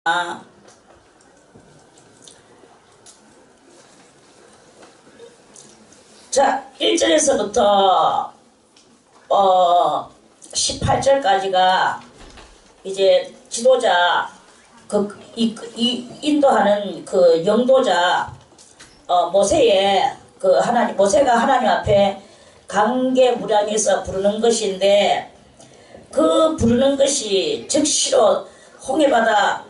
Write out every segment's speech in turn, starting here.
자, 1절에서부터 18절까지가 이제 지도자 인도하는 그 영도자 모세의 모세가 하나님 앞에 강계무량에서 부르는 것인데, 그 부르는 것이 즉시로 홍해바다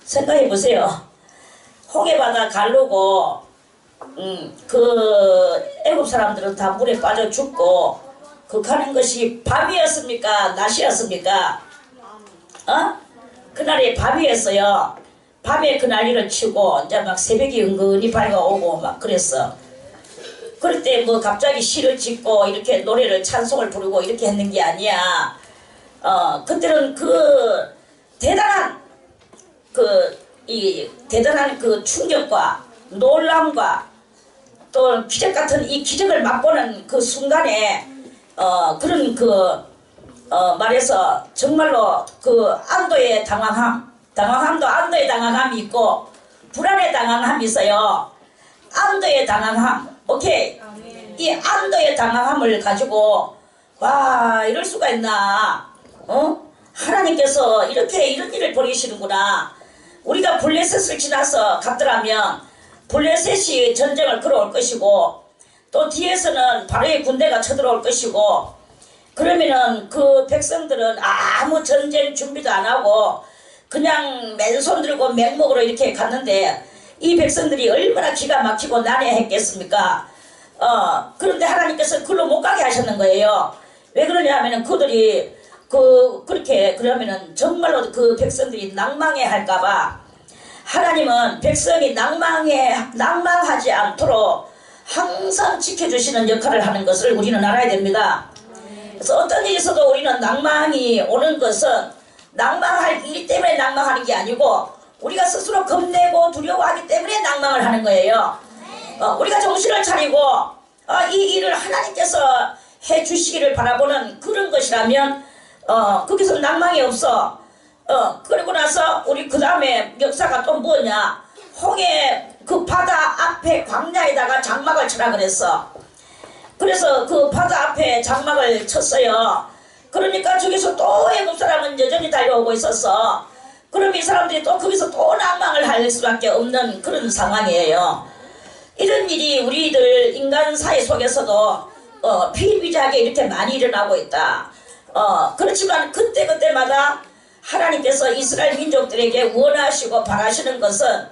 생각해 보세요. 홍해바다 가르고 그 애굽 사람들은 다 물에 빠져 죽고, 그 가는 것이 밤이었습니까? 낮이었습니까? 그날이 밤이었어요. 밤에 그 난리를 치고 이제 막 새벽이 은근히 밝아오고 막 그랬어. 그럴 때 뭐 갑자기 시를 짓고 이렇게 노래를 찬송을 부르고 이렇게 했는 게 아니야. 그때는 그 대단한 대단한 그 충격과 놀람과 또 기적 같은 이 기적을 맛보는 그 순간에 그런 말해서 정말로 그 안도의 당황함도 안도의 당황함이 있고 불안의 당황함이 있어요. 안도의 당황함, 오케이. 이 안도의 당황함을 가지고 와, 이럴 수가 있나? 하나님께서 이렇게 이런 일을 벌이시는구나. 우리가 블레셋을 지나서 갔더라면 블레셋이 전쟁을 걸어올 것이고, 또 뒤에서는 바로의 군대가 쳐들어올 것이고, 그러면은 그 백성들은 아무 전쟁 준비도 안 하고 그냥 맨손 들고 맹목으로 이렇게 갔는데, 이 백성들이 얼마나 기가 막히고 난해했겠습니까? 그런데 하나님께서 그걸로 못 가게 하셨는 거예요. 왜 그러냐 하면은 그들이 그렇게 그러면은 정말로 그 백성들이 낭망해 할까봐, 하나님은 백성이 낭망하지 않도록 항상 지켜주시는 역할을 하는 것을 우리는 알아야 됩니다. 그래서 어떤 일이 있어도 우리는 낭망이 오는 것은 낭망할 일 때문에 낭망하는 게 아니고, 우리가 스스로 겁내고 두려워하기 때문에 낭망을 하는 거예요. 우리가 정신을 차리고 이 일을 하나님께서 해주시기를 바라보는 그런 것이라면 거기서 낭망이 없어. 그리고 나서 우리 그 다음에 역사가 또 뭐냐, 홍해 그 바다 앞에 광야에다가 장막을 쳐라 그랬어. 그래서 그 바다 앞에 장막을 쳤어요. 그러니까 저기서 또 애굽 사람은 여전히 달려오고 있었어. 그럼 이 사람들이 또 거기서 또 낭망을 할 수밖에 없는 그런 상황이에요. 이런 일이 우리들 인간 사회 속에서도 비일비재하게 이렇게 많이 일어나고 있다. 그렇지만 그때마다 하나님께서 이스라엘 민족들에게 원하시고 바라시는 것은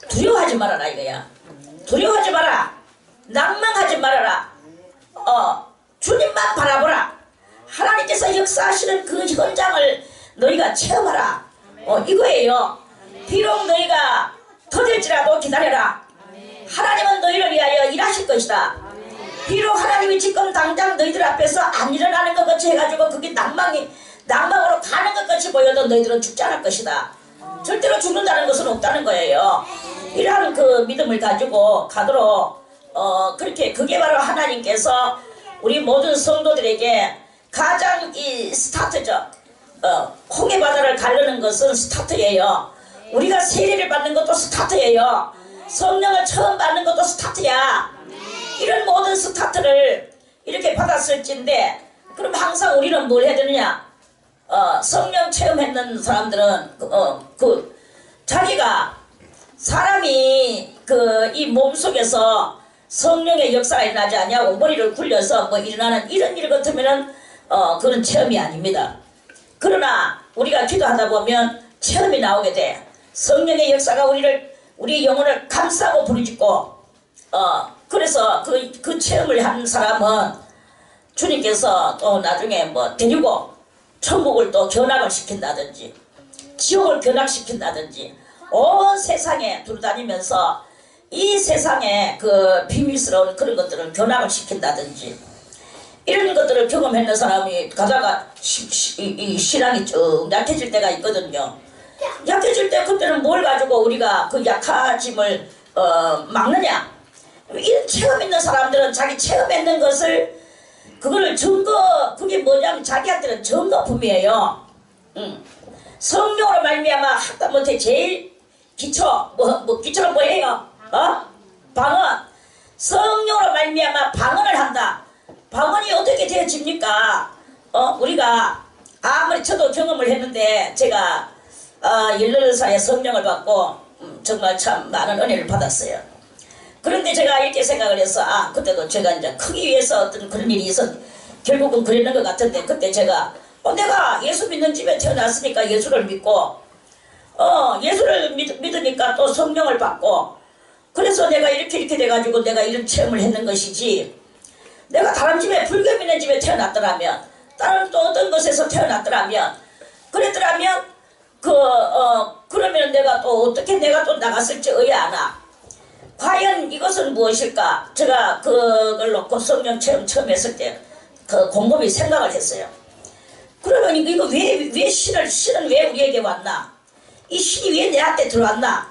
두려워하지 말아라 이거야. 두려워하지 마라. 낭망하지 말아라. 주님만 바라보라. 하나님께서 역사하시는 그 현장을 너희가 체험하라. 이거예요. 비록 너희가 더딜지라도 기다려라. 하나님은 너희를 위하여 일하실 것이다. 비록 하나님이 지금 당장 너희들 앞에서 안 일어나는 것 같이 해가지고 그게 낭망으로 가는 것 같이 보여도 너희들은 죽지 않을 것이다. 절대로 죽는다는 것은 없다는 거예요. 이러한 그 믿음을 가지고 가도록 그렇게, 그게 바로 하나님께서 우리 모든 성도들에게 가장 이 스타트죠. 홍해바다를 가르는 것은 스타트예요. 우리가 세례를 받는 것도 스타트예요. 성령을 처음 받는 것도 스타트야. 이런 모든 스타트를 이렇게 받았을진데, 그럼 항상 우리는 뭘 해야 되느냐? 성령 체험했는 사람들은 자기가 사람이 이 몸속에서 성령의 역사가 일어나지 않냐고 머리를 굴려서 일어나는 이런 일 같으면은 그런 체험이 아닙니다. 그러나 우리가 기도하다 보면 체험이 나오게 돼. 성령의 역사가 우리 영혼을 감싸고 부르짖고, 그래서 그 체험을 한 사람은 주님께서 또 나중에 데리고 천국을 또 견학을 시킨다든지 지옥을 견학시킨다든지 온 세상에 돌아다니면서 이 세상에 그 비밀스러운 그런 것들을 견학을 시킨다든지 이런 것들을 경험했는 사람이 가다가 이 신앙이 쭉 약해질 때가 있거든요. 약해질 때 그때는 뭘 가지고 우리가 그 약해짐을 막느냐? 이런 체험 있는 사람들은 자기 체험했는 것을 그거를 그게 뭐냐면 자기한테는 증거품이에요. 성령으로 말미암아 하다못해 제일 기초 기초는 뭐예요? 방언. 성령으로 말미암아 방언을 한다. 방언이 어떻게 되어집니까? 우리가 아무리 저도 경험을 했는데 제가 18살에 성령을 받고 정말 참 많은 은혜를 받았어요. 그런데 제가 이렇게 생각을 해서 그때도 제가 이제 크기 위해서 어떤 그런 일이 있어 결국은 그랬는 것 같은데 그때 제가 내가 예수 믿는 집에 태어났으니까 예수를 믿고 예수를 믿으니까 또 성령을 받고 그래서 내가 이렇게 돼가지고 내가 이런 체험을 했는 것이지 내가 다른 집에 불교 믿는 집에 태어났더라면 다른 또 어떤 곳에서 태어났더라면 그랬더라면 그러면 내가 또 어떻게 내가 또 나갔을지 의아하나 과연 이것은 무엇일까 제가 그걸 놓고 성령 체험 처음 했을 때 곰곰이 생각을 했어요. 그러면 이거 왜 신은 왜 우리에게 왔나 이 신이 왜 내한테 들어왔나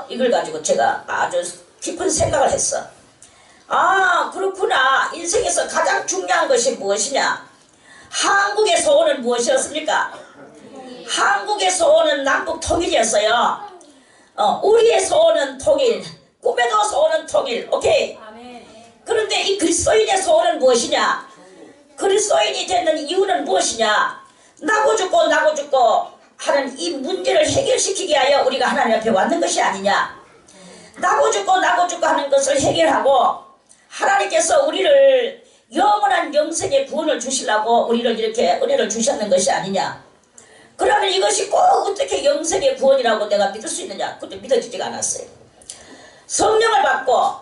이걸 가지고 제가 아주 깊은 생각을 했어. 그렇구나. 인생에서 가장 중요한 것이 무엇이냐 한국의 소원은 무엇이었습니까? 한국의 소원은 남북 통일이었어요. 우리의 소원은 통일 꿈에도 소원은 통일. 오케이. 그런데 이 그리스도인의 소원은 무엇이냐 그리스도인이 되는 이유는 무엇이냐 나고 죽고 하는 이 문제를 해결시키기 위하여 우리가 하나님 앞에 왔는 것이 아니냐 나고 죽고 하는 것을 해결하고 하나님께서 우리를 영원한 영생의 구원을 주시려고 우리를 이렇게 은혜를 주셨는 것이 아니냐 그러면 이것이 꼭 어떻게 영생의 구원이라고 내가 믿을 수 있느냐 그때 믿어지지가 않았어요. 성령을 받고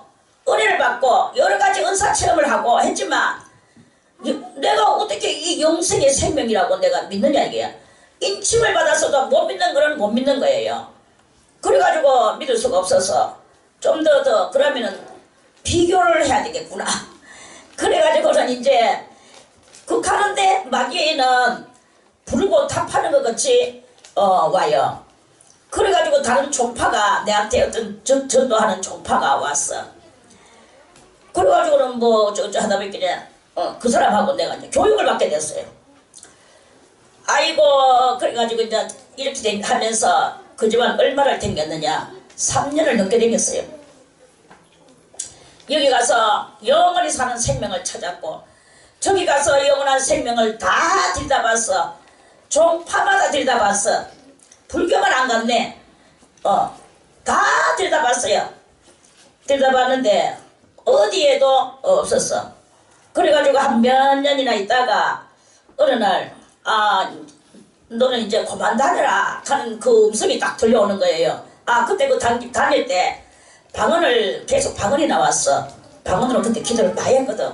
은혜를 받고 여러가지 은사 체험을 하고 했지만 내가 어떻게 이 영생의 생명이라고 내가 믿느냐 이게야. 인침을 받아서도 못 믿는 거는 못 믿는 거예요. 그래가지고 믿을 수가 없어서 좀 더 그러면은 비교를 해야 되겠구나. 그래가지고는 이제 가는데 마귀에는 부르고 답하는 것 같이 와요. 그래가지고 다른 종파가 내한테 어떤 전도하는 종파가 왔어. 그래가지고는 하다 보니까 그 사람하고 내가 이제 교육을 받게 됐어요. 아이고 그래가지고 이제 이렇게 하면서 그 집안 얼마를 댕겼느냐 3년을 넘게 댕겼어요. 여기 가서 영원히 사는 생명을 찾았고 저기 가서 영원한 생명을 다 들여다봤어. 종파마다 들여다봤어. 불교만 안 갔네. 다 들여다봤어요. 들여다봤는데 어디에도 없었어. 그래가지고 한 몇 년이나 있다가 어느 날 너는 이제 그만 다녀라 하는 그 음성이 딱 들려오는 거예요. 그때 다닐 때 계속 방언이 나왔어. 방언으로 그때 기도를 많이 했거든.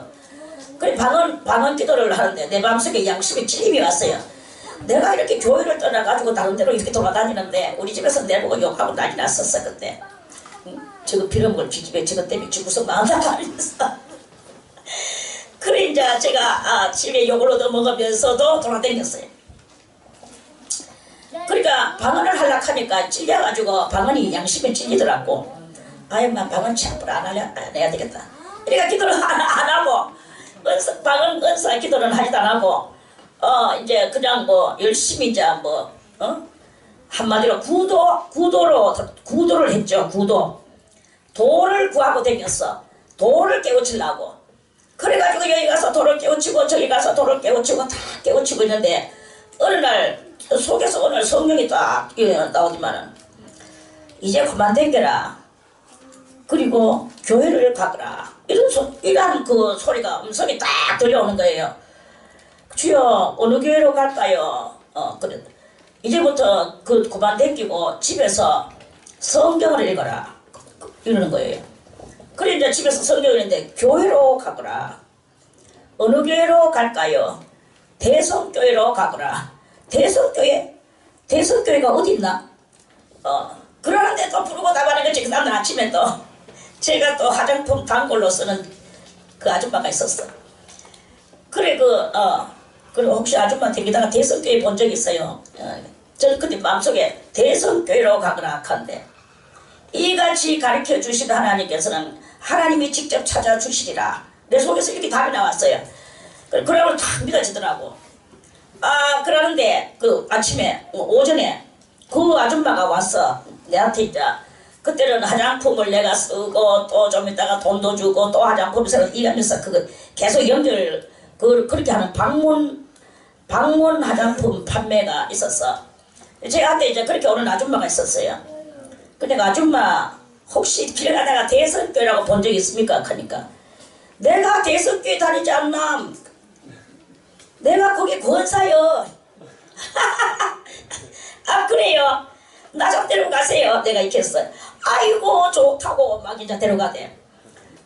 그래 방언 기도를 하는데 내 마음속에 양심의 찔림이 왔어요. 내가 이렇게 교회를 떠나가지고 다른 데로 이렇게 돌아다니는데 우리 집에서 내보고 욕하고 난리 났었어 그때. 저거 빌어먹을 기집애 저거 때문에 죽어서 마음나가 아니었어. 그래 이제 제가 집에 욕을 얻어먹으면서도 돌아다녔어요. 그러니까 방언을 하려고 하니까 찔려가지고 방언이 양심에 찔리더라고. 아이만 방언 참부를 안 해야 되겠다. 그러니까 기도를 안 하고 방언 은사 기도를 하지도 안 하고 이제 그냥 열심히 이제 한마디로 구도를 했죠. 도를 구하고 다녔어. 도를 깨우치려고. 그래가지고 여기 가서 도를 깨우치고 저기 가서 도를 깨우치고 다 깨우치고 있는데 어느 날 속에서 오늘 성령이 딱 나오지만은 이제 그만 댕겨라. 그리고 교회를 가거라. 이런 그 소리가 음성이 딱 들려오는 거예요. 주여 어느 교회로 갈까요? 그래 이제부터 그만 댕기고 집에서 성경을 읽어라. 이러는 거예요. 그래 이제 집에서 성경을 읽는데 교회로 가거라. 어느 교회로 갈까요? 대성교회로 가거라. 대성교회가 어디 있나? 그러는데 또 부르고 나가는 거지. 그 다음날 아침에 또 제가 또 화장품 단골로 쓰는 그 아줌마가 있었어. 그래 그리고 혹시 아줌마 댕기다가 대성교회 본 적 있어요? 저는 그때 마음속에 대성교회로 가거라 하는데 이같이 가르쳐 주신 하나님께서는 하나님이 직접 찾아주시리라. 내 속에서 이렇게 답이 나왔어요. 그러고 딱 믿어지더라고. 그러는데 그 아침에 오전에 그 아줌마가 와서 내한테 이제 그때는 화장품을 내가 쓰고 또 좀 있다가 돈도 주고 또 화장품 쓰고 이러면서 그거 계속 연결 그렇게 하는 방문 화장품 판매가 있었어. 제한테 이제 그렇게 오는 아줌마가 있었어요. 근데 그 아줌마 혹시 길 가다가 대성교회라고 본 적 있습니까? 하니까 내가 대성교회 다니지 않나? 내가 거기 권사요. 그래요? 나 좀 데려가세요. 내가 이렇게 했어요. 아이고 좋다고 막 이제 데려가대.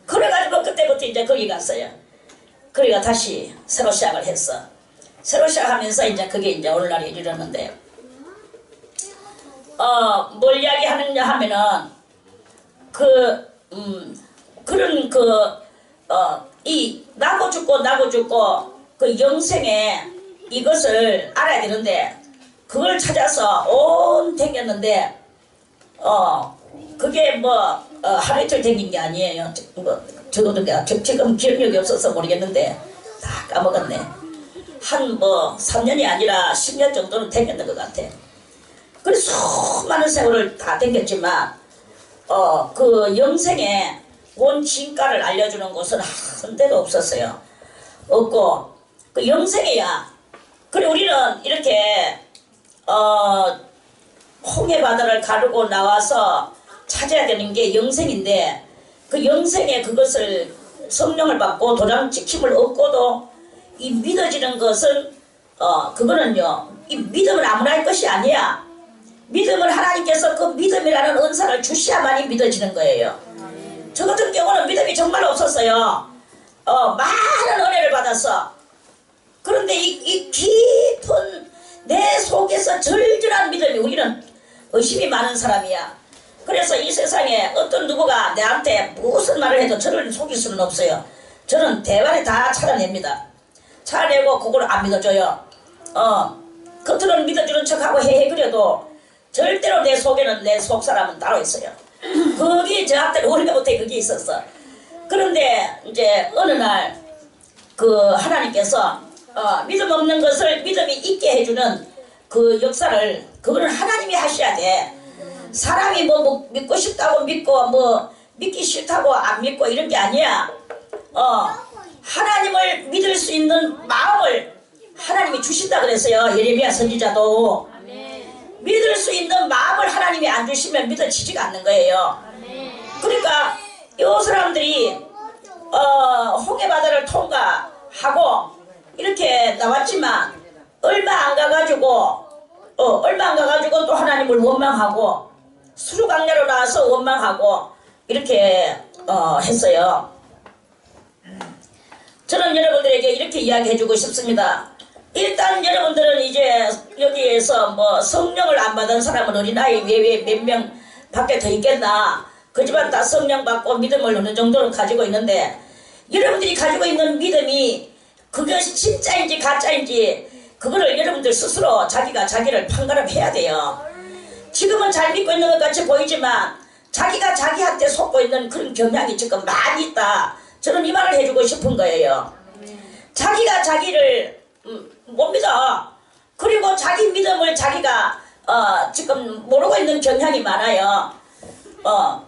그래가지고 그때부터 이제 거기 갔어요. 그리고 다시 새로 시작을 했어. 새로 시작하면서 이제 그게 이제 오늘날에 이르렀는데 뭘 이야기하느냐 하면은 그런 이 나고 죽고 그 영생에 이것을 알아야 되는데 그걸 찾아서 온 댕겼는데 그게 뭐 하루 이틀 댕긴 게 아니에요. 저도 지금 기억력이 없어서 모르겠는데 다 까먹었네. 한 3년이 아니라 10년 정도는 댕겼는 것 같아. 그래서 수많은 세월을 다 댕겼지만 그 영생에 온 진가를 알려주는 곳은 한 데도 없었어요. 없고 그 영생이야. 그래 우리는 이렇게 홍해 바다를 가르고 나와서 찾아야 되는 게 영생인데 그 영생에 그것을 성령을 받고 도장 찍힘을 얻고도 이 믿어지는 것은 그거는요 이 믿음은 아무나 할 것이 아니야. 믿음을 하나님께서 그 믿음이라는 은사를 주셔야만이 믿어지는 거예요. 저 같은 경우는 믿음이 정말 없었어요. 많은 은혜를 받았어. 그런데 이 깊은 내 속에서 절절한 믿음이 우리는 의심이 많은 사람이야. 그래서 이 세상에 어떤 누구가 내한테 무슨 말을 해도 저를 속일 수는 없어요. 저는 대화를 다 찾아냅니다. 찾아내고 그걸 안 믿어줘요. 겉으로는 믿어주는 척하고 헤헤그려도 절대로 내 속에는 내 속사람은 따로 있어요. 거기 저한테 원래부터 그게 있었어. 그런데 이제 어느 날 그 하나님께서 믿음 없는 것을 믿음이 있게 해주는 그 역사를 그거는 하나님이 하셔야 돼. 사람이 뭐 믿고 싶다고 믿고 뭐 믿기 싫다고 안 믿고 이런 게 아니야. 하나님을 믿을 수 있는 마음을 하나님이 주신다 그랬어요. 예레미야 선지자도. 믿을 수 있는 마음을 하나님이 안 주시면 믿어지지가 않는 거예요. 그러니까 이 사람들이 홍해 바다를 통과하고 이렇게 나왔지만 얼마 안 가가지고 또 하나님을 원망하고 수르강야로 나와서 원망하고 이렇게 했어요. 저는 여러분들에게 이렇게 이야기해주고 싶습니다. 일단 여러분들은 이제 여기에서 뭐 성령을 안 받은 사람은 어린아이 외에 몇 명 밖에 더 있겠나. 그지만 다 성령 받고 믿음을 어느 정도는 가지고 있는데 여러분들이 가지고 있는 믿음이 그것이 진짜인지 가짜인지 그거를 여러분들 스스로 자기가 자기를 판가름해야 돼요. 지금은 잘 믿고 있는 것 같이 보이지만 자기가 자기한테 속고 있는 그런 경향이 지금 많이 있다. 저는 이 말을 해주고 싶은 거예요. 자기가 자기를 못 믿어. 그리고 자기 믿음을 자기가 지금 모르고 있는 경향이 많아요.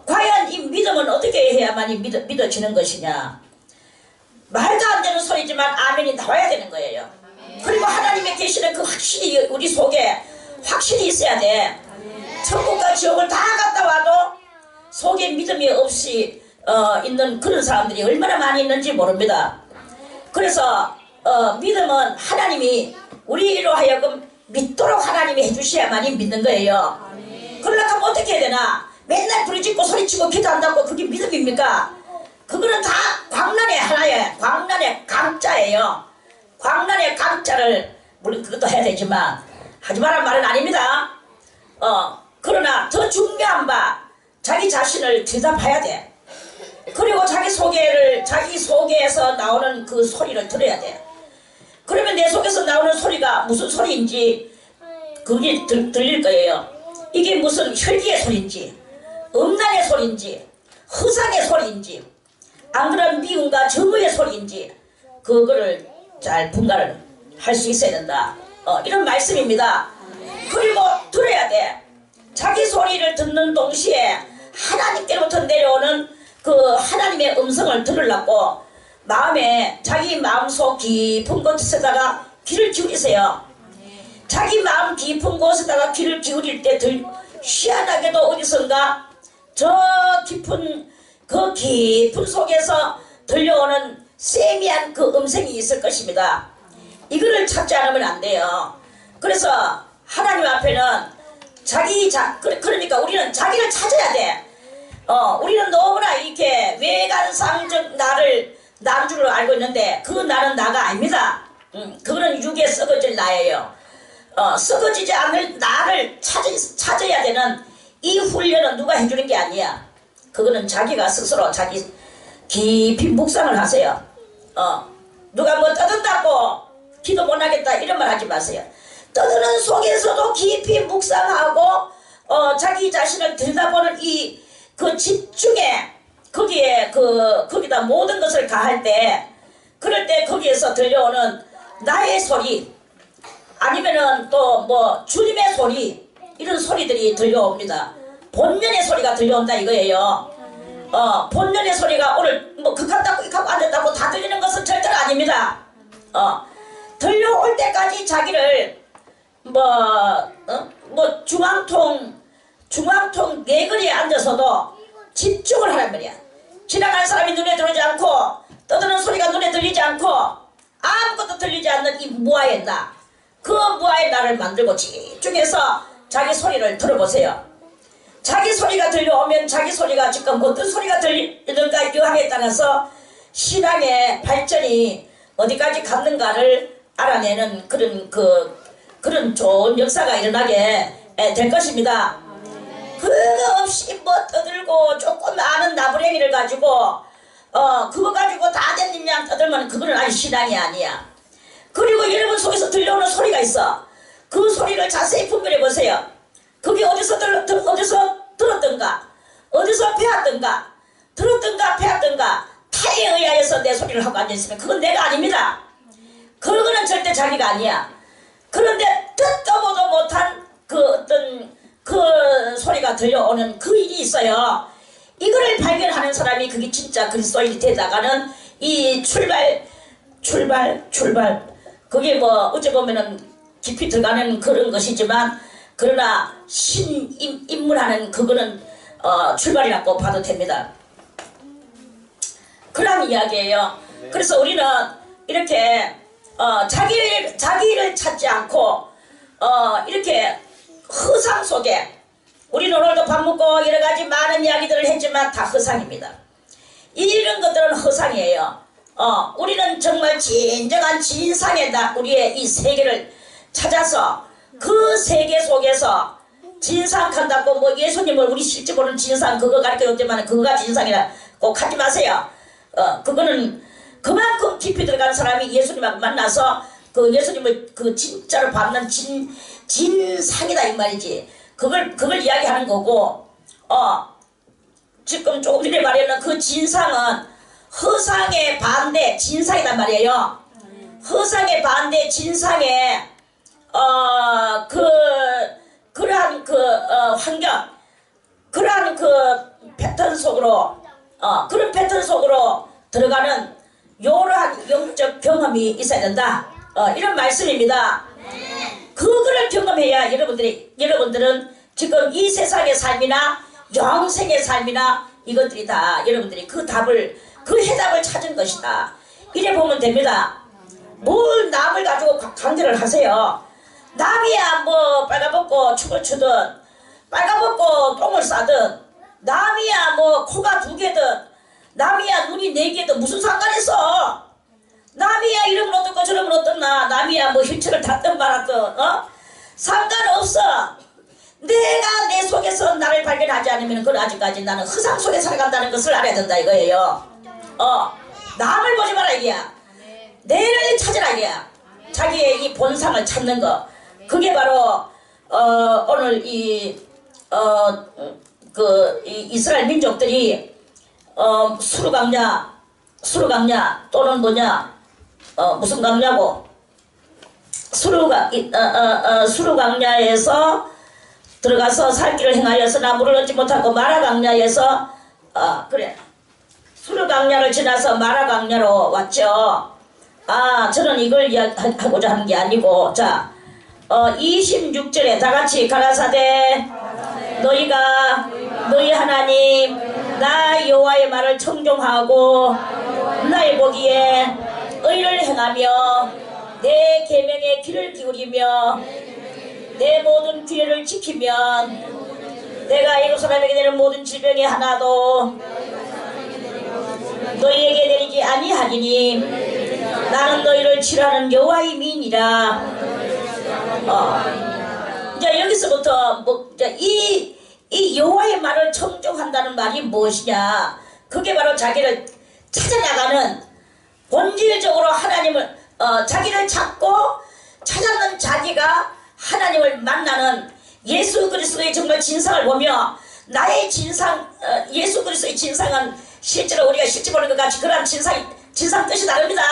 과연 이 믿음은 어떻게 해야만이 믿어지는 것이냐. 말도 안 되는 소리지만 아멘이 나와야 되는 거예요. 그리고 하나님의 계시는 그 확신이 우리 속에 확신이 있어야 돼. 천국과 지옥을 다 갔다 와도 속에 믿음이 없이 있는 그런 사람들이 얼마나 많이 있는지 모릅니다. 그래서 믿음은 하나님이 우리로 하여금 믿도록 하나님이 해주셔야만이 믿는 거예요. 그러려면 어떻게 해야 되나? 맨날 부르짖고 소리치고 기도한다고 그게 믿음입니까? 그거는 다 광란의 하나의 광란의 강자예요. 광란의 강자를 물론 그것도 해야 되지만 하지 말란 말은 아닙니다. 그러나 더 중요한 바 자기 자신을 들여다봐야 돼. 그리고 자기 속에서 나오는 그 소리를 들어야 돼. 그러면 내 속에서 나오는 소리가 무슨 소리인지 그게 들릴 거예요. 이게 무슨 혈기의 소리인지 음란의 소리인지 허상의 소리인지 안 그런 미움과 정의의 소리인지 그거를 잘 분간을 할 수 있어야 된다. 이런 말씀입니다. 그리고 들어야 돼. 자기 소리를 듣는 동시에 하나님께로부터 내려오는 그 하나님의 음성을 들으려고 자기 마음속 깊은 곳에다가 귀를 기울이세요. 자기 마음 깊은 곳에다가 귀를 기울일 때 희한하게도 어디선가 저 깊은 속에서 들려오는 세미한 그 음성이 있을 것입니다. 이거를 찾지 않으면 안 돼요. 그래서 하나님 앞에는 그러니까 우리는 자기를 찾아야 돼. 우리는 너무나 이렇게 외관상적 나인 줄로 알고 있는데 그 나는 나가 아닙니다. 그거는 육에 썩어질 나예요. 썩어지지 않을 나를 찾아야 되는 이 훈련은 누가 해주는 게 아니야. 그거는 자기가 스스로 자기 깊이 묵상을 하세요. 누가 뭐 떠든다고 기도 못하겠다 이런 말 하지 마세요. 떠드는 속에서도 깊이 묵상하고 자기 자신을 들여다보는 그 집중에 거기다 모든 것을 가할 때 그럴 때 거기에서 들려오는 나의 소리 아니면은 또 뭐 주님의 소리 이런 소리들이 들려옵니다. 본연의 소리가 들려온다 이거예요. 본연의 소리가 오늘 뭐 극한다고 익하고 안 된다고 다 들리는 것은 절대로 아닙니다. 들려올 때까지 자기를 중앙통 네거리에 앉아서도 집중을 하란 말이야. 지나가는 사람이 눈에 들어오지 않고 떠드는 소리가 눈에 들리지 않고 아무것도 들리지 않는 이 무아의 나, 그 무아의 나를 만들고 집중해서 자기 소리를 들어보세요. 자기 소리가 들려오면 자기 소리가 지금 어떤 소리가 들리는가 여하에 따라서 신앙의 발전이 어디까지 갔는가를 알아내는 그런 좋은 역사가 일어나게 될 것입니다. 그거 없이 뭐 떠들고 조금 아는 나부랭이를 가지고 그거 가지고 다 된 양 떠들면 그거는 아니 신앙이 아니야. 그리고 여러분 속에서 들려오는 소리가 있어. 그 소리를 자세히 분별해 보세요. 그게 어디서 들었던가, 어디서 배웠던가, 들었던가 배웠던가 타에 의하여서 내 소리를 하고 앉아있으면 그건 내가 아닙니다. 그거는 절대 자기가 아니야. 그런데 듣도 보도 못한 그 소리가 들려오는 그 일이 있어요. 이거를 발견하는 사람이 그게 진짜 그리스도인이 되다가는 이 출발 그게 뭐 어찌 보면은 깊이 들어가는 그런 것이지만 그러나 입문하는 그거는 출발이라고 봐도 됩니다. 그런 이야기예요. 그래서 우리는 이렇게 자기를 찾지 않고 이렇게 허상 속에 우리는 오늘도 밥 먹고 여러가지 많은 이야기들을 했지만 다 허상입니다. 이런 것들은 허상이에요. 우리는 정말 진정한 진상의 우리의 이 세계를 찾아서 그 세계 속에서 진상한다고 뭐 예수님을 우리 실제 모르는 진상 그거 가르쳐줬지만 그거가 진상이라 꼭 하지 마세요. 그거는 그만큼 깊이 들어가는 사람이 예수님하고 만나서 그 예수님을 그 진짜로 받는 진상이다 이 말이지. 그걸 이야기하는 거고 지금 조금 전에 말하는 그 진상은 허상의 반대 진상이란 말이에요. 허상의 반대 진상의 그러한 환경 그러한 패턴 속으로 그런 패턴 속으로 들어가는 요러한 영적 경험이 있어야 된다. 이런 말씀입니다. 그거를 경험해야 여러분들은 지금 이 세상의 삶이나 영생의 삶이나 이것들이 다 여러분들이 그 해답을 찾은 것이다. 이래 보면 됩니다. 뭘 남을 가지고 강제를 하세요. 남이야 뭐 빨가벗고 축을 추든 빨가벗고 똥을 싸든 남이야 뭐 코가 2개든 남이야 눈이 4개든 무슨 상관있어. 남이야 이러면 어떻고 저러면 어떻나 남이야 뭐 휠체어를 탔든 말았든 상관없어. 내가 내 속에서 나를 발견하지 않으면 그건 아직까지 나는 허상 속에 살아간다는 것을 알아야 된다 이거예요. 남을 보지 마라 이게야. 내를 찾으라 이게야. 자기의 이 본상을 찾는 거. 그게 바로 오늘 이 이스라엘 민족들이 수르 강냐 또는 뭐냐 무슨 강냐고 수르강야에서 들어가서 살 길을 행하여서나 물을 얻지 못하고 마라강야에서 그래 수르강야를 지나서 마라강야로 왔죠. 저는 이걸 이야기하고자 하는 게 아니고, 자 26절에 다같이 가라사대 너희가 너희 하나님 나 여호와의 말을 청종하고 나의 보기에 의를 행하며 내 계명에 귀를 기울이며 내 모든 규례를 지키면 내가 이웃 사람에게 되는 모든 질병이 하나도 너희에게 내리지 아니하리니 나는 너희를 치료하는 여호와의 미니라. 이제 여기서부터 이 여호와의 말을 청종한다는 말이 무엇이냐? 그게 바로 자기를 찾아나가는, 본질적으로 하나님을 자기를 찾고 찾아는 자기가 하나님을 만나는 예수 그리스도의 정말 진상을 보며 나의 진상, 예수 그리스도의 진상은 실제로 우리가 실제 보는 것 같이 그러한 진상 뜻이 다릅니다.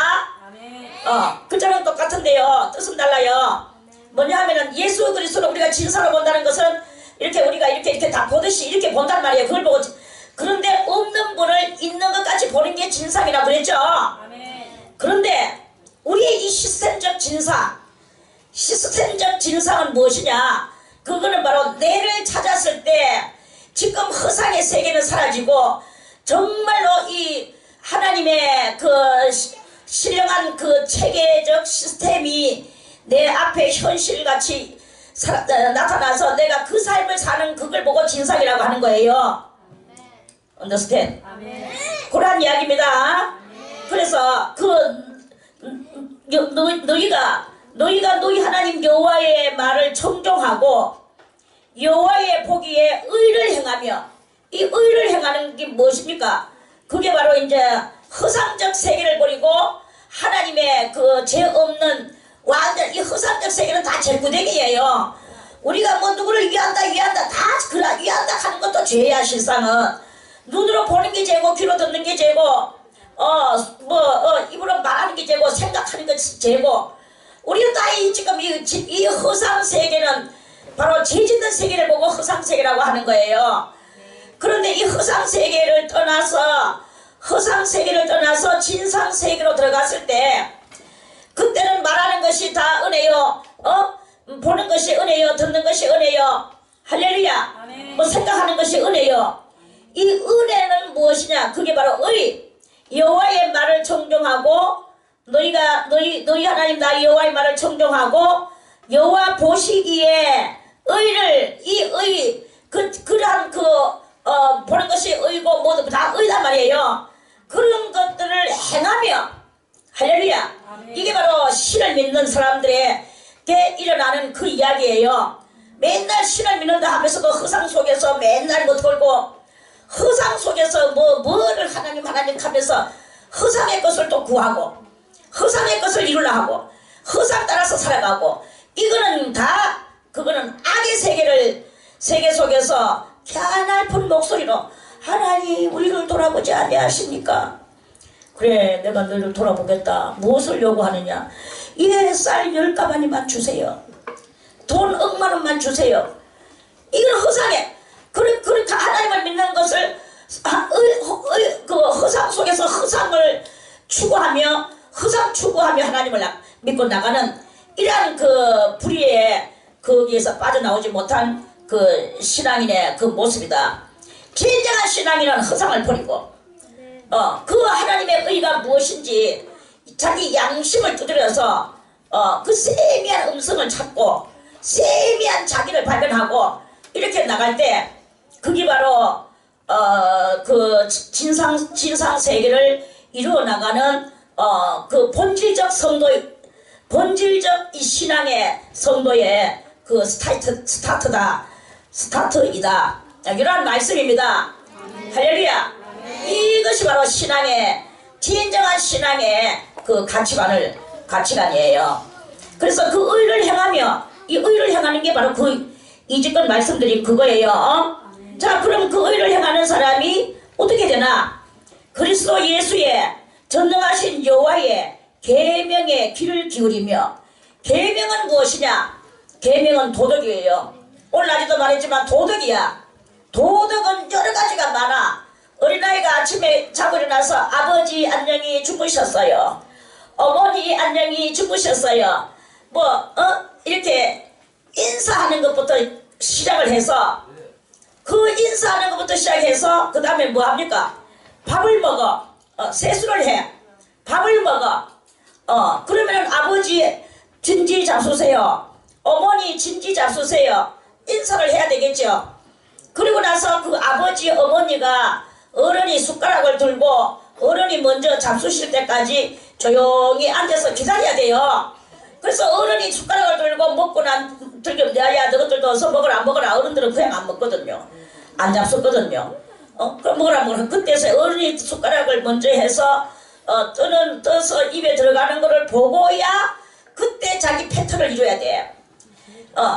글자는 똑같은데요, 뜻은 달라요. 뭐냐 하면은 예수 그리스도를 우리가 진상으로 본다는 것은 이렇게 우리가 이렇게 다 보듯이 이렇게 본단 말이에요. 그걸 보고. 그런데 없는 분을 있는 것 같이 보는 게 진상이라고 그랬죠. 그런데 우리의 이 시스템적 진상은 무엇이냐? 그거는 바로 내를 찾았을 때 지금 허상의 세계는 사라지고 정말로 이 하나님의 그 신령한 그 체계적 시스템이 내 앞에 현실같이 나타나서 내가 그 삶을 사는 그걸 보고 진상이라고 하는 거예요. understand? 그런 이야기입니다. 그래서 너희가 너희 하나님 여호와의 말을 청종하고 여호와의 보기에 의를 행하며, 이 의를 행하는 게 무엇입니까? 그게 바로 이제 허상적 세계를 버리고 하나님의 그 죄 없는 완전 이 허상적 세계는 다 제구대기예요. 우리가 뭐 누구를 위한다 다 위한다 하는 것도 죄야. 실상은 눈으로 보는 게 죄고 귀로 듣는 게 죄고 입으로 말하는 게 죄고 생각하는 게 죄고, 우리가 다 지금 이 허상 세계는 바로 죄 짓는 세계를 보고 허상 세계라고 하는 거예요. 그런데 이 허상 세계를 떠나서 진상 세계로 들어갔을 때 그때는 말하는 것이 다 은혜요, 보는 것이 은혜요, 듣는 것이 은혜요, 할렐루야. 뭐 생각하는 것이 은혜요. 이 은혜는 무엇이냐? 그게 바로 여호와의 말을 청종하고 너희 하나님 나 여호와의 말을 청종하고 여호와 보시기에 그러한 보는 것이 의고 모두 다 의단 말이에요. 그런 것들을 행하며, 할렐루야. 이게 바로 신을 믿는 사람들에게 일어나는 그 이야기예요. 맨날 신을 믿는다 하면서도 허상 속에서 맨날 뭐 돌고, 허상 속에서 뭐를 하나님 하면서 허상의 것을 또 구하고 허상의 것을 이루려 하고 허상 따라서 살아가고, 그거는 악의 세계 속에서 갸날픈 목소리로 하나님 우리를 돌아보지 아니하십니까? 그래, 내가 너희를 돌아보겠다. 무엇을 요구하느냐? 쌀 10가마니만 주세요. 돈 100만 원만 주세요. 이건 허상에, 그렇게 하나님을 믿는 것을 그 허상 속에서 허상을 추구하며 하나님을 믿고 나가는 이러한 그 불의에 거기에서 빠져나오지 못한 그 신앙인의 그 모습이다. 진정한 신앙인은 허상을 버리고 그 하나님의 의가 무엇인지 자기 양심을 두드려서 그 세미한 음성을 찾고 세미한 자기를 발견하고 이렇게 나갈 때 그게 바로 그 진상 세계를 이루어 나가는 그 본질적 이 신앙의 성도의 그 스타트이다. 이러한 말씀입니다. 할렐루야. 이것이 바로 진정한 신앙의 그 가치관이에요. 그래서 그 의를 행하며, 이 의를 행하는 게 바로 이제껏 말씀드린 그거예요. 자, 그럼 그 의를 행하는 사람이 어떻게 되나? 그리스도 예수의 전능하신 여호와의 계명에 귀를 기울이며 계명은 무엇이냐? 계명은 도덕이에요. 오늘 날에도 말했지만 도덕이야. 도덕은 여러 가지가 많아. 어린아이가 아침에 자고 일어나서 아버지 안녕히 주무셨어요. 어머니 안녕히 주무셨어요. 이렇게 인사하는 것부터 시작을 해서 그 인사하는 것부터 시작해서 그 다음에 뭐 합니까? 밥을 먹어. 세수를 해. 밥을 먹어. 그러면은 아버지 진지 잡수세요. 어머니 진지 잡수세요. 인사를 해야 되겠죠. 그리고 나서 그 아버지 어머니가 어른이 숟가락을 들고 어른이 먼저 잡수실 때까지 조용히 앉아서 기다려야 돼요. 그래서 어른이 숟가락을 들고 먹고 난 들면 야야 너희들도 어서 먹어라 안 먹어라. 어른들은 그냥 안 먹거든요. 안 잡수거든요. 그럼 먹어라. 그때서 어른이 숟가락을 먼저 해서 떠서 입에 들어가는 거를 보고야 그때 자기 패턴을 이뤄야 돼.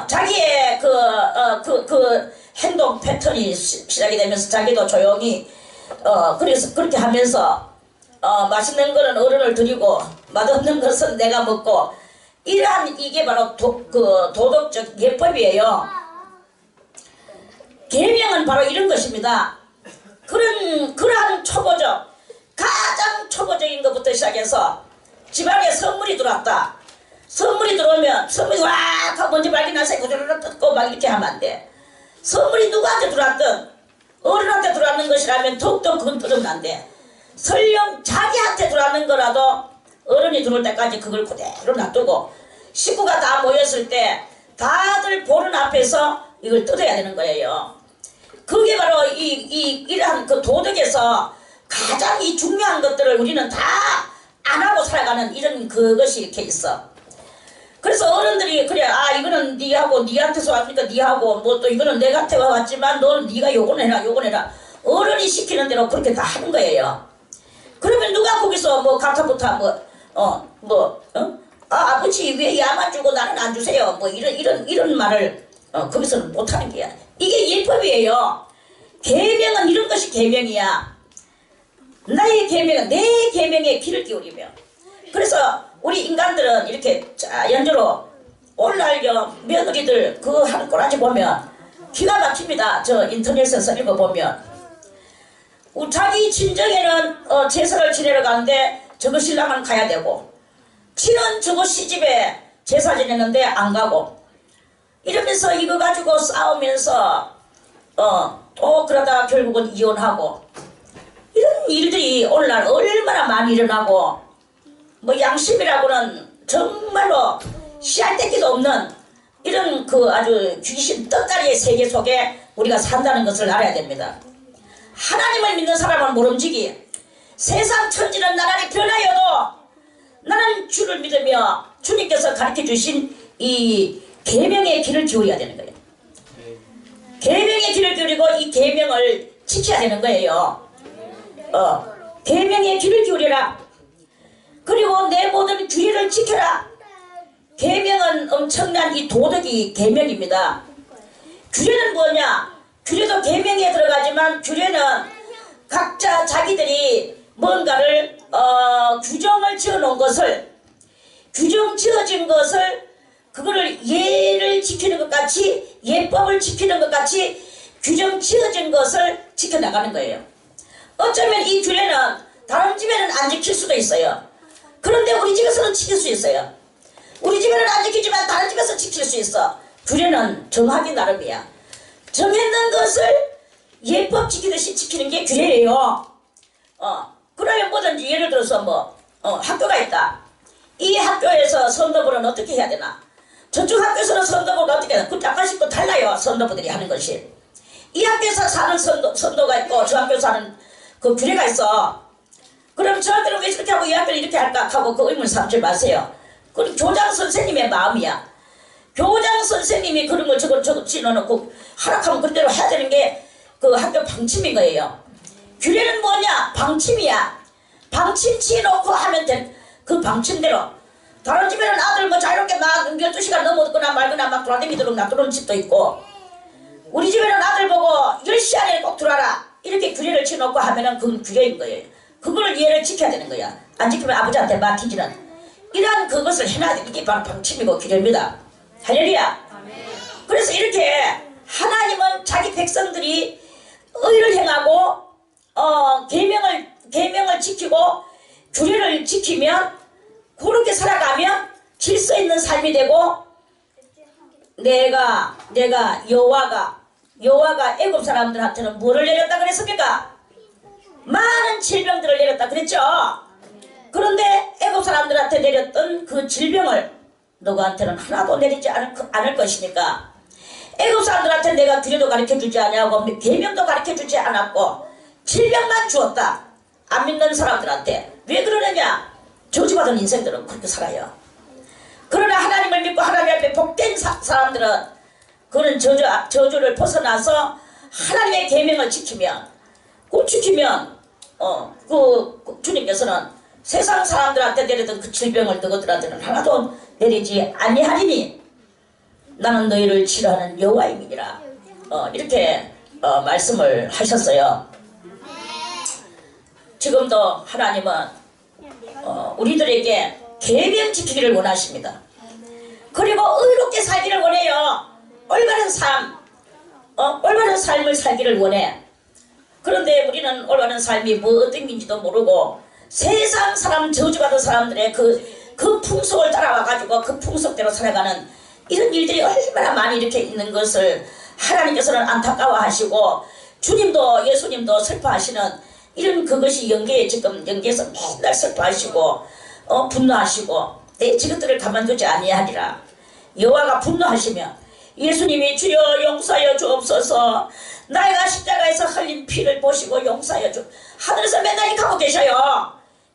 자기의 그 행동 패턴이 시작이 되면서 자기도 조용히 그래서 그렇게 하면서 맛있는 거는 어른을 드리고 맛없는 것은 내가 먹고 이러한 이게 바로 도덕적 예법이에요. 계명은 바로 이런 것입니다. 그러한 초보적 가장 초보적인 것부터 시작해서 집안에 선물이 들어왔다. 선물이 들어오면 선물이 와 하고 먼저 발견해서 고조를 뜯고 막 이렇게 하면 안 돼. 선물이 누구한테 들어왔든 어른한테 들어왔는 것이라면 더욱더 그건 뜯으면 안 돼. 설령 자기한테 들어왔는 거라도 어른이 들어올 때까지 그걸 그대로 놔두고 식구가 다 모였을 때 다들 보는 앞에서 이걸 뜯어야 되는 거예요. 그게 바로 이러한 그 도덕에서 가장 이 중요한 것들을 우리는 다 안 하고 살아가는 이런 그것이 이렇게 있어. 그래서 어른들이 그래 이거는 니하고 니한테서 왔으니까 니하고 뭐 또 이거는 내한테 왔지만 너는 니가 요건 해라 어른이 시키는 대로 그렇게 다 하는 거예요. 그러면 누가 거기서 뭐 가타부타 아버지 왜 야만 주고 나는 안 주세요 뭐 이런 말을 거기서는 못 하는 게야. 이게 예법이에요. 계명은 이런 것이 계명이야. 나의 계명은 내 계명에 귀를 기울이며. 그래서 우리 인간들은 이렇게 연주로 오늘날 며느리들 그 한 꼬라지 보면 기가 막힙니다. 저 인터넷에서 읽어보면 자기 친정에는 제사를 지내러 가는데 저거 신랑은 가야 되고 친은 저거 시집에 제사 지내는데 안 가고 이러면서 이거 가지고 싸우면서 또 그러다가 결국은 이혼하고 이런 일들이 오늘날 얼마나 많이 일어나고 뭐 양심이라고는 정말로 씨알데기도 없는 이런 그 아주 귀신 떡다리의 세계 속에 우리가 산다는 것을 알아야 됩니다. 하나님을 믿는 사람은 모름지기 세상 천지는 나날이 변하여도 나는 주를 믿으며 주님께서 가르쳐 주신 이 계명의 길을 기울여야 되는 거예요. 계명의 길을 기울이고 이 계명을 지켜야 되는 거예요. 계명의 길을 기울여라. 그리고 내 모든 규례를 지켜라. 계명은 엄청난 이 도덕이 계명입니다. 규례는 뭐냐? 규례도 계명에 들어가지만 규례는 각자 자기들이 뭔가를 규정을 지어놓은 것을 규정 지어진 것을 그거를 예를 지키는 것 같이 예법을 지키는 것 같이 규정 지어진 것을 지켜나가는 거예요. 어쩌면 이 규례는 다른 집에는 안 지킬 수도 있어요. 그런데 우리 집에서는 지킬 수 있어요. 우리 집에는 안 지키지만 다른 집에서 지킬 수 있어. 규례는 정하기 나름이야. 정했는 것을 예법 지키듯이 지키는 게 규례예요. 그러면 뭐든지 예를 들어서 학교가 있다. 이 학교에서 선도부는 어떻게 해야 되나? 저쪽 학교에서는 선도부가 어떻게 해야 되나? 그 약간씩 또 달라요. 선도부들이 하는 것이. 이 학교에서 사는 선도가 있고 저 학교에서 사는 그 규례가 있어. 그럼 저 학교는 왜 이렇게 하고 이 학교는 이렇게 할까 하고 그 의문을 삼지 마세요. 그럼 교장 선생님의 마음이야. 교장 선생님이 그런 걸 저걸 지어놓고 하락하면 그대로 해야 되는 게 그 학교 방침인 거예요. 규례는 뭐냐? 방침이야. 방침 지어놓고 하면 된 그 방침대로. 다른 집에는 아들 뭐 자유롭게 막 12시간 넘었거나 말거나 막 돌아다니도록 놔두는 집도 있고 우리 집에는 아들 보고 10시 안에 꼭 들어와라 이렇게 규례를 지어놓고 하면은 그건 규례인 거예요. 그걸 예를 지켜야 되는 거야. 안 지키면 아버지한테 맡기지는 이러한 그것을 해놔야 돼. 이게 바로 방침이고 기례입니다. 할렐루야. 그래서 이렇게 하나님은 자기 백성들이 의를 행하고 계명을 지키고 규례를 지키면 그렇게 살아가면 질서 있는 삶이 되고 내가 여호와가 애굽 사람들한테는 뭐를 내렸다 그랬습니까? 많은 질병들을 내렸다 그랬죠. 그런데 애굽 사람들한테 내렸던 그 질병을 너희한테는 하나도 내리지 않을 것이니까 애굽 사람들한테 내가 규례도 가르쳐주지 않냐고 계명도 가르쳐주지 않았고 질병만 주었다. 안 믿는 사람들한테 왜 그러느냐? 저주받은 인생들은 그렇게 살아요. 그러나 하나님을 믿고 하나님 앞에 복된 사람들은 그런 저주를 벗어나서 하나님의 계명을 지키면 주님께서는 세상 사람들한테 내리던 그 질병을 너희들한테는 하나도 내리지 아니하리니 나는 너희를 치료하는 여호와임이니라. 이렇게 말씀을 하셨어요. 지금도 하나님은 우리들에게 계명 지키기를 원하십니다. 그리고 의롭게 살기를 원해요. 올바른 삶을 살기를 원해. 그런데 우리는 올바른 삶이 뭐 어떤 건지도 모르고 세상 사람 저주받은 사람들의 그 풍속을 따라와가지고 그 풍속대로 살아가는 이런 일들이 얼마나 많이 이렇게 있는 것을 하나님께서는 안타까워하시고 주님도 예수님도 슬퍼하시는 이런 그것이 연계에서 맨날 슬퍼하시고 분노하시고 내 저것들을 가만두지 아니하리라. 여호와가 분노하시면 예수님이 주여 용서하여 주옵소서 나이가 십자가에서 흘린 피를 보시고 용서하여 주 하늘에서 맨날 이렇게 하고 계셔요.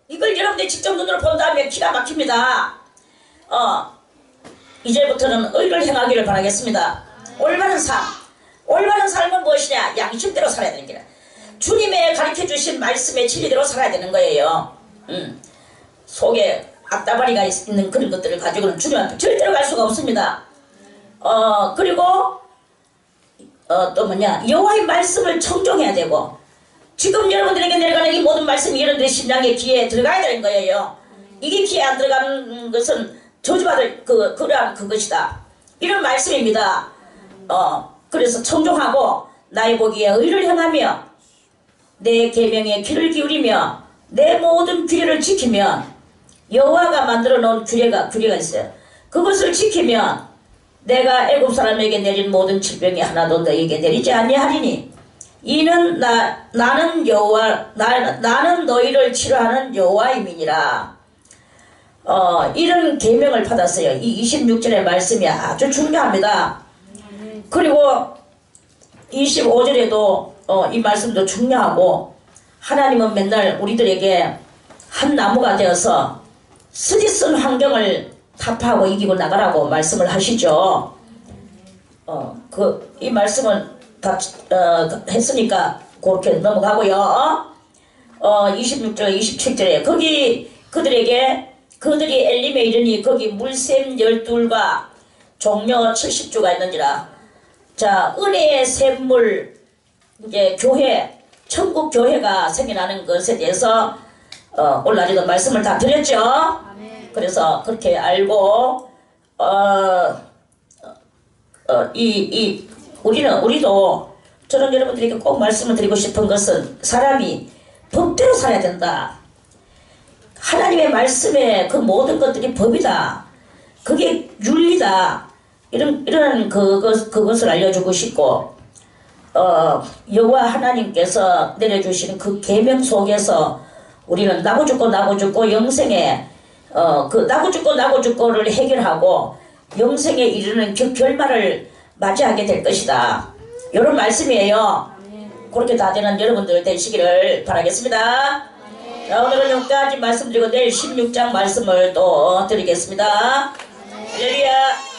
이걸 여러분들이 직접 눈으로 본다면 기가 막힙니다. 이제부터는 의를 행하기를 바라겠습니다. 올바른 삶은 무엇이냐? 양심대로 살아야 되는 거라. 주님의 가르쳐주신 말씀의 진리대로 살아야 되는 거예요. 속에 악다발이가 있는 그런 것들을 가지고는 주님 앞에 절대로 갈 수가 없습니다. 그리고 또 뭐냐? 여호와의 말씀을 청종해야 되고 지금 여러분들에게 내려가는 이 모든 말씀이 여러분들의 심장의 귀에 들어가야 되는 거예요. 이게 귀에 안 들어가는 것은 저주받을 그러한 그것이다. 이런 말씀입니다. 그래서 청종하고 나의 보기에 의를 행하며 내 계명에 귀를 기울이며 내 모든 규례를 지키면 여호와가 만들어 놓은 규례가 있어요. 그것을 지키면 내가 애굽 사람에게 내린 모든 질병이 하나도 너에게 내리지 아니하리니 이는 나는 너희를 치료하는 여호와임이니라. 이런 계명을 받았어요. 이 26절의 말씀이 아주 중요합니다. 그리고 25절에도 이 말씀도 중요하고 하나님은 맨날 우리들에게 한 나무가 되어서 쓰디쓴 환경을 타파하고 이기고 나가라고 말씀을 하시죠. 이 말씀은 다 했으니까 그렇게 넘어가고요. 26절 27절에 거기 그들이 엘림에 이르니 거기 물샘 12과 종려 70주가 있는지라. 자, 은혜의 샘물 이제 천국 교회가 생겨나는 것에 대해서 올라리도 말씀을 다 드렸죠. 그래서 그렇게 알고 우리도 저는 여러분들에게 꼭 말씀을 드리고 싶은 것은 사람이 법대로 살아야 된다. 하나님의 말씀에 그 모든 것들이 법이다. 그게 윤리다. 이런 그것을 알려주고 싶고 여호와 하나님께서 내려주시는 그 계명 속에서 우리는 나고 죽고 영생에 그 나고 죽고를 해결하고 영생에 이르는 결말을 맞이하게 될 것이다. 이런 말씀이에요. 그렇게 다 되는 여러분들 되시기를 바라겠습니다. 자, 오늘은 여기까지 말씀드리고 내일 16장 말씀을 또 드리겠습니다. 할렐루야.